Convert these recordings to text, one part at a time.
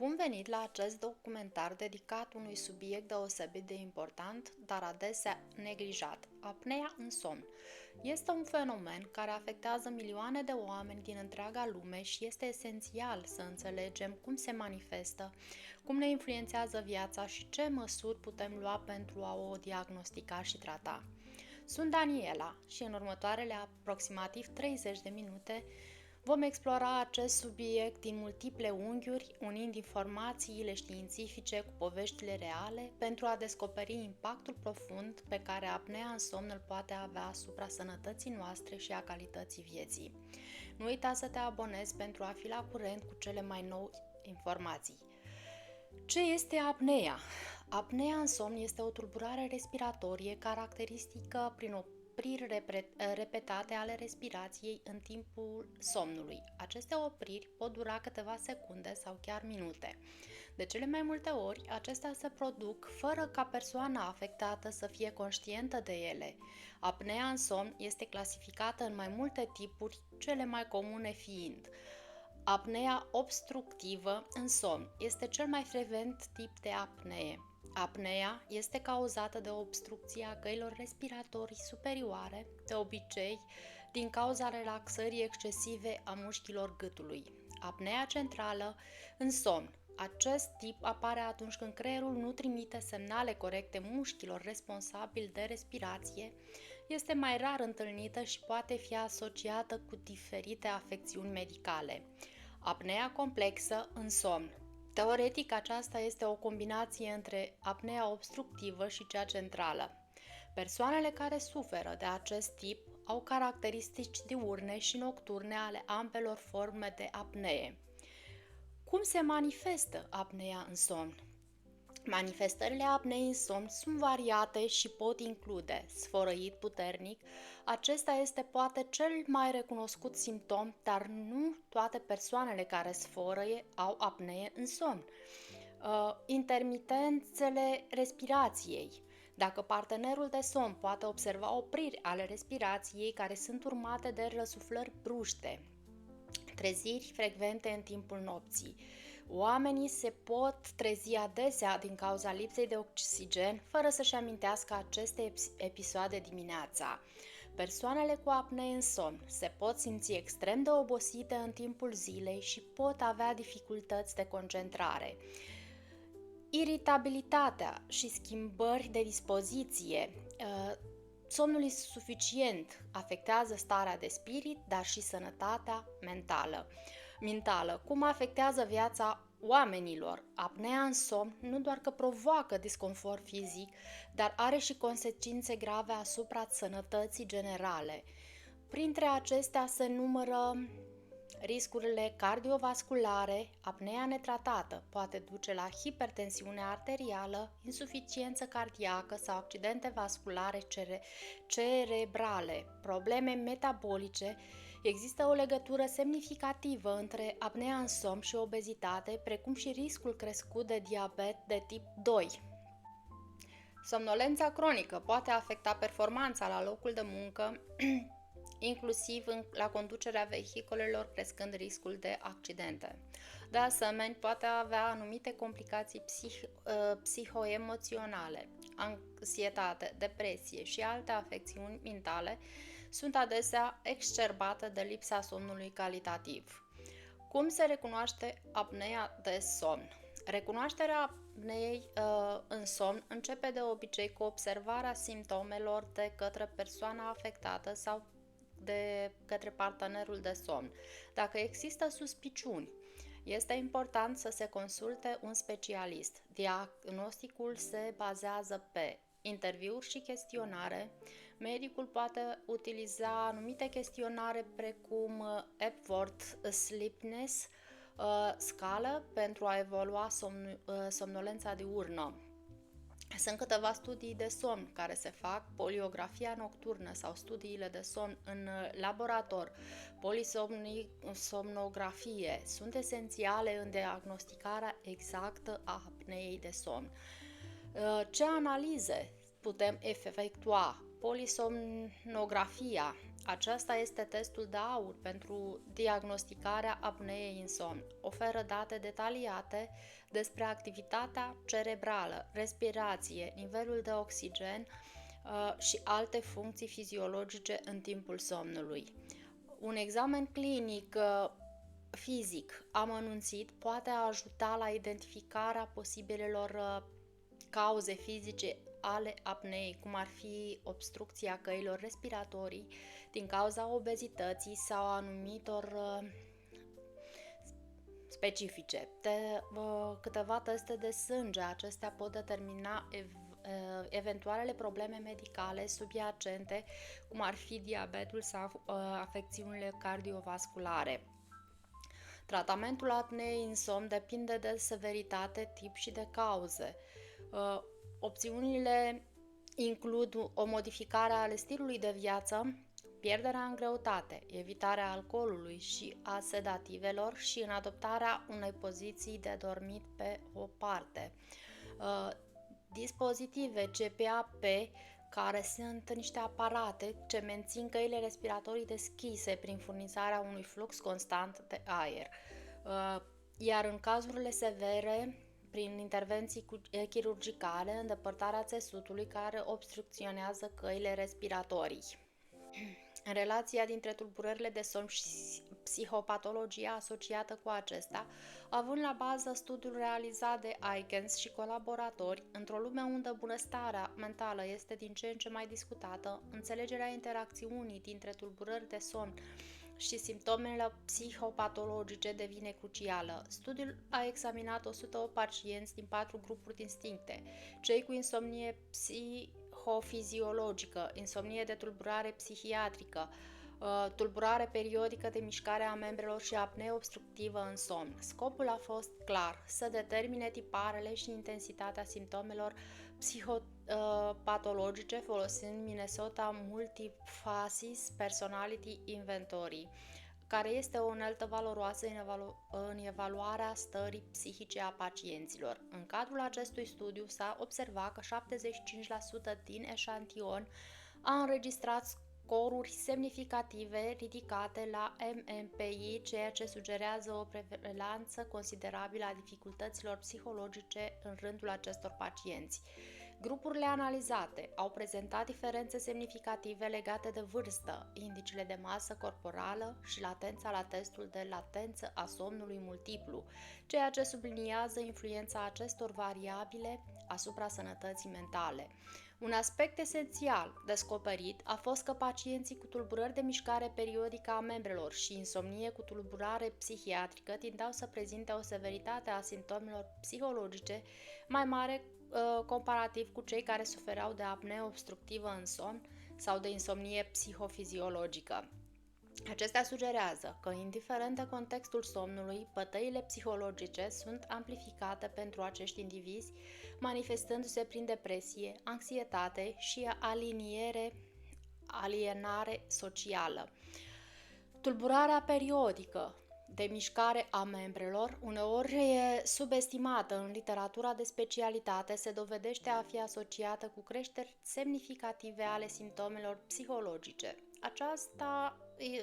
Bun venit la acest documentar dedicat unui subiect deosebit de important, dar adesea neglijat, apnea în somn. Este un fenomen care afectează milioane de oameni din întreaga lume și este esențial să înțelegem cum se manifestă, cum ne influențează viața și ce măsuri putem lua pentru a o diagnostica și trata. Sunt Daniela și în următoarele aproximativ 30 de minute vom explora acest subiect din multiple unghiuri, unind informațiile științifice cu poveștile reale pentru a descoperi impactul profund pe care apnea în somn îl poate avea asupra sănătății noastre și a calității vieții. Nu uita să te abonezi pentru a fi la curent cu cele mai noi informații. Ce este apnea? Apnea în somn este o tulburare respiratorie caracteristică prin opriri repetate ale respirației în timpul somnului. Aceste opriri pot dura câteva secunde sau chiar minute. De cele mai multe ori, acestea se produc fără ca persoana afectată să fie conștientă de ele. Apnea în somn este clasificată în mai multe tipuri, cele mai comune fiind: apnea obstructivă în somn este cel mai frecvent tip de apnee. Apnea este cauzată de obstrucția căilor respiratorii superioare, de obicei din cauza relaxării excesive a mușchilor gâtului. Apnea centrală în somn. Acest tip apare atunci când creierul nu trimite semnale corecte mușchilor responsabili de respirație, este mai rar întâlnită și poate fi asociată cu diferite afecțiuni medicale. Apnea complexă în somn. Teoretic, aceasta este o combinație între apnea obstructivă și cea centrală. Persoanele care suferă de acest tip au caracteristici diurne și nocturne ale ambelor forme de apnee. Cum se manifestă apnea în somn? Manifestările apneei în somn sunt variate și pot include sfărăit puternic. Acesta este poate cel mai recunoscut simptom, dar nu toate persoanele care sfărăie au apnee în somn. Intermitențele respirației. Dacă partenerul de somn poate observa opriri ale respirației care sunt urmate de răsuflări bruște, treziri frecvente în timpul nopții. Oamenii se pot trezi adesea din cauza lipsei de oxigen, fără să-și amintească aceste episoade dimineața. Persoanele cu apnee în somn se pot simți extrem de obosite în timpul zilei și pot avea dificultăți de concentrare. Iritabilitatea și schimbări de dispoziție. Somnul insuficient afectează starea de spirit, dar și sănătatea mentală. Cum afectează viața oamenilor? Apnea în somn nu doar că provoacă disconfort fizic, dar are și consecințe grave asupra sănătății generale. Printre acestea se numără riscurile cardiovasculare. Apnea netratată poate duce la hipertensiune arterială, insuficiență cardiacă sau accidente vasculare cerebrale, probleme metabolice. Există o legătură semnificativă între apnea în somn și obezitate, precum și riscul crescut de diabet de tip 2. Somnolența cronică poate afecta performanța la locul de muncă, inclusiv la conducerea vehiculelor, crescând riscul de accidente. De asemenea, poate avea anumite complicații psihoemoționale, anxietate, depresie și alte afecțiuni mentale sunt adesea exacerbate de lipsa somnului calitativ. Cum se recunoaște apnea de somn? Recunoașterea apneei în somn începe de obicei cu observarea simptomelor de către persoana afectată sau de către partenerul de somn. Dacă există suspiciuni, este important să se consulte un specialist. Diagnosticul se bazează pe interviuri și chestionare. Medicul poate utiliza anumite chestionare precum Epworth Sleepiness scală pentru a evalua somnolența diurnă. Sunt câteva studii de somn care se fac, poliografia nocturnă sau studiile de somn în laborator, polisomnografie, sunt esențiale în diagnosticarea exactă a apneei de somn. Ce analize putem efectua? Polisomnografia Aceasta este testul de aur pentru diagnosticarea apneei în somn. Oferă date detaliate despre activitatea cerebrală, respirație, nivelul de oxigen și alte funcții fiziologice în timpul somnului. Un examen clinic fizic amănunțit poate ajuta la identificarea posibilelor cauze fizice ale apneei, cum ar fi obstrucția căilor respiratorii din cauza obezității sau anumitor specifice. Câteva teste de sânge, acestea pot determina eventualele probleme medicale subiacente, cum ar fi diabetul sau afecțiunile cardiovasculare. Tratamentul apneei în somn depinde de severitate, tip și de cauze. Opțiunile includ o modificare ale stilului de viață, pierderea în greutate, evitarea alcoolului și a sedativelor și în adoptarea unei poziții de dormit pe o parte. Dispozitive CPAP, care sunt niște aparate ce mențin căile respiratorii deschise prin furnizarea unui flux constant de aer. Iar în cazurile severe, prin intervenții chirurgicale, îndepărtarea țesutului care obstrucționează căile respiratorii. În relația dintre tulburările de somn și psihopatologia asociată cu acesta, având la bază studiul realizat de Aikens și colaboratori, într-o lume unde bunăstarea mentală este din ce în ce mai discutată, înțelegerea interacțiunii dintre tulburări de somn și simptomele psihopatologice devine crucială. Studiul a examinat 108 pacienți din 4 grupuri distincte: cei cu insomnie psihofiziologică, insomnie de tulburare psihiatrică, tulburare periodică de mișcare a membrelor și apnee obstructivă în somn. Scopul a fost clar: să determine tiparele și intensitatea simptomelor psihopatologice folosind Minnesota Multifaceted Personality Inventory, care este o unealtă valoroasă în evaluarea stării psihice a pacienților. În cadrul acestui studiu s-a observat că 75% din eșantion a înregistrat scoruri semnificative ridicate la MMPI, ceea ce sugerează o prevalență considerabilă a dificultăților psihologice în rândul acestor pacienți. Grupurile analizate au prezentat diferențe semnificative legate de vârstă, indicele de masă corporală și latența la testul de latență a somnului multiplu, ceea ce subliniază influența acestor variabile asupra sănătății mentale. Un aspect esențial descoperit a fost că pacienții cu tulburări de mișcare periodică a membrelor și insomnie cu tulburare psihiatrică tindeau să prezinte o severitate a simptomelor psihologice mai mare comparativ cu cei care sufereau de apnee obstructivă în somn sau de insomnie psihofiziologică. Acestea sugerează că, indiferent de contextul somnului, bătăile psihologice sunt amplificate pentru acești indivizi, manifestându-se prin depresie, anxietate și alienare socială. Tulburarea periodică de mișcare a membrelor, uneori e subestimată în literatura de specialitate, se dovedește a fi asociată cu creșteri semnificative ale simptomelor psihologice. Această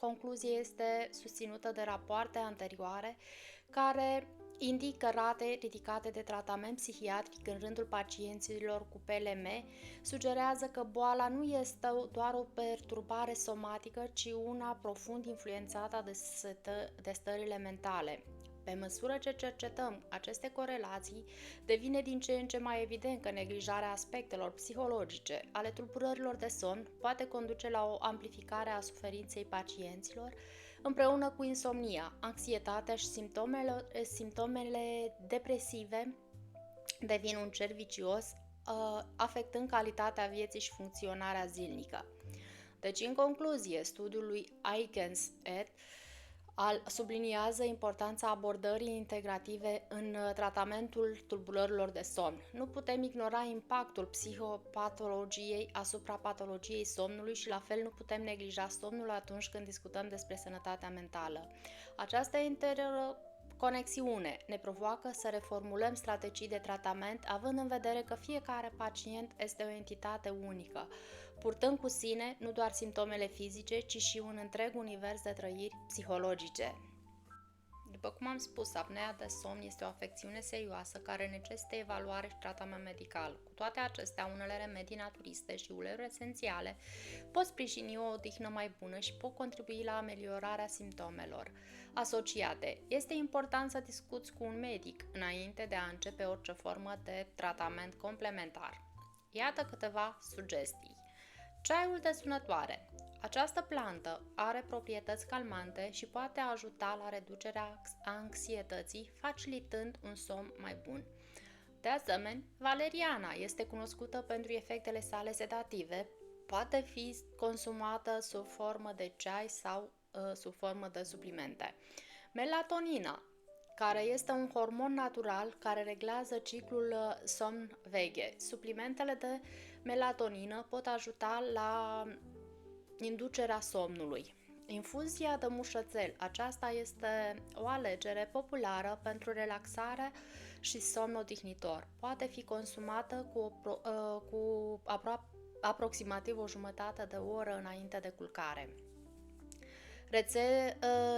concluzie este susținută de rapoarte anterioare care indică rate ridicate de tratament psihiatric în rândul pacienților cu PLM, sugerează că boala nu este doar o perturbare somatică, ci una profund influențată de stările mentale. Pe măsură ce cercetăm aceste corelații, devine din ce în ce mai evident că neglijarea aspectelor psihologice ale tulburărilor de somn poate conduce la o amplificare a suferinței pacienților, împreună cu insomnia, anxietatea și simptomele depresive devin un cerc vicios, afectând calitatea vieții și funcționarea zilnică. Deci, în concluzie, studiul lui Aikens et subliniază importanța abordării integrative în tratamentul tulburărilor de somn. Nu putem ignora impactul psihopatologiei asupra patologiei somnului și la fel nu putem neglija somnul atunci când discutăm despre sănătatea mentală. Această conexiune ne provoacă să reformulăm strategii de tratament, având în vedere că fiecare pacient este o entitate unică, purtând cu sine nu doar simptomele fizice, ci și un întreg univers de trăiri psihologice. După cum am spus, apnea de somn este o afecțiune serioasă care necesită evaluare și tratament medical. Cu toate acestea, unele remedii naturiste și uleiuri esențiale pot sprijini o odihnă mai bună și pot contribui la ameliorarea simptomelor asociate. Este important să discuți cu un medic înainte de a începe orice formă de tratament complementar. Iată câteva sugestii. Ceaiul de sunătoare. Această plantă are proprietăți calmante și poate ajuta la reducerea anxietății, facilitând un somn mai bun. De asemenea, valeriana este cunoscută pentru efectele sale sedative, poate fi consumată sub formă de ceai sau sub formă de suplimente. Melatonina, care este un hormon natural care reglează ciclul somn-veche. Suplimentele de melatonină pot ajuta la inducerea somnului. Infuzia de mușățel. Aceasta este o alegere populară pentru relaxare și somn odihnitor. Poate fi consumată cu aproximativ o jumătate de oră înainte de culcare.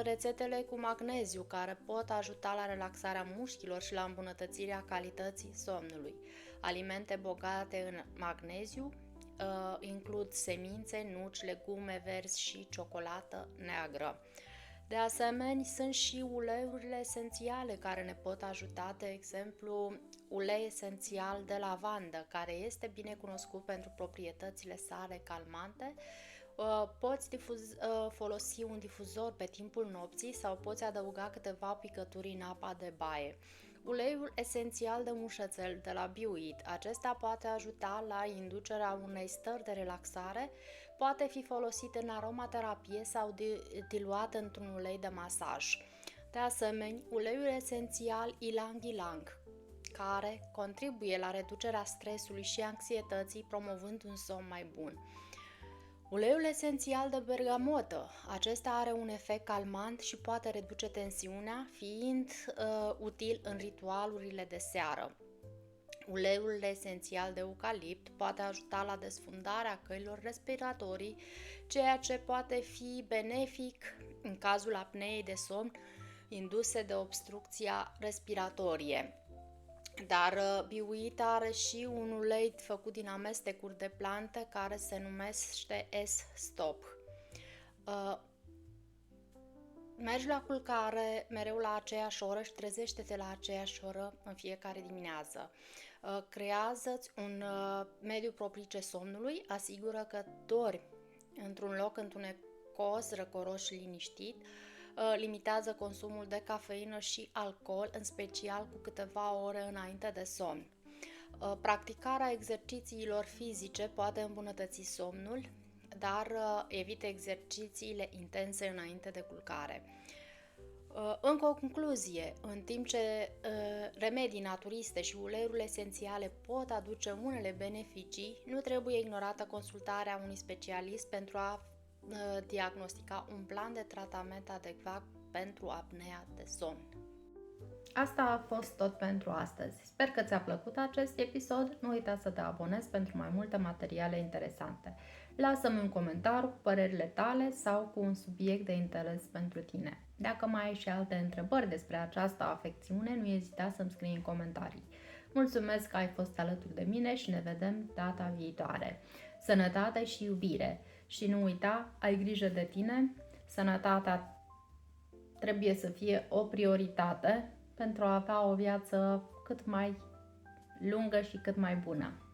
Rețetele cu magneziu, care pot ajuta la relaxarea mușchilor și la îmbunătățirea calității somnului. Alimente bogate în magneziu includ semințe, nuci, legume verzi și ciocolată neagră. De asemenea, sunt și uleiurile esențiale care ne pot ajuta, de exemplu, ulei esențial de lavandă, care este bine cunoscut pentru proprietățile sale calmante. Poți folosi un difuzor pe timpul nopții sau poți adăuga câteva picături în apa de baie. Uleiul esențial de mușățel de la Biuit. Acesta poate ajuta la inducerea unei stări de relaxare, poate fi folosit în aromaterapie sau diluat într-un ulei de masaj. De asemenea, uleiul esențial Ylang Ylang, care contribuie la reducerea stresului și anxietății, promovând un somn mai bun. Uleiul esențial de bergamotă. Acesta are un efect calmant și poate reduce tensiunea, fiind util în ritualurile de seară. Uleiul esențial de eucalipt poate ajuta la desfundarea căilor respiratorii, ceea ce poate fi benefic în cazul apneei de somn induse de obstrucția respiratorie. Dar Biuit are și un ulei făcut din amestecuri de plante care se numește S-Stop. Mergi la culcare mereu la aceeași oră și trezește-te la aceeași oră în fiecare dimineață. Creează-ți un mediu propice somnului, asigură că dormi într-un loc întunecos, răcoros și liniștit. Limitează consumul de cafeină și alcool, în special cu câteva ore înainte de somn. Practicarea exercițiilor fizice poate îmbunătăți somnul, dar evită exercițiile intense înainte de culcare. În concluzie, în timp ce remedii naturiste și uleiurile esențiale pot aduce unele beneficii, nu trebuie ignorată consultarea unui specialist pentru a diagnostica un plan de tratament adecvat pentru apnea de somn. Asta a fost tot pentru astăzi. Sper că ți-a plăcut acest episod. Nu uita să te abonezi pentru mai multe materiale interesante. Lasă-mi un comentariu cu părerile tale sau cu un subiect de interes pentru tine. Dacă mai ai și alte întrebări despre această afecțiune, nu ezita să-mi scrii în comentarii. Mulțumesc că ai fost alături de mine și ne vedem data viitoare. Sănătate și iubire! Și nu uita, ai grijă de tine, sănătatea trebuie să fie o prioritate pentru a avea o viață cât mai lungă și cât mai bună.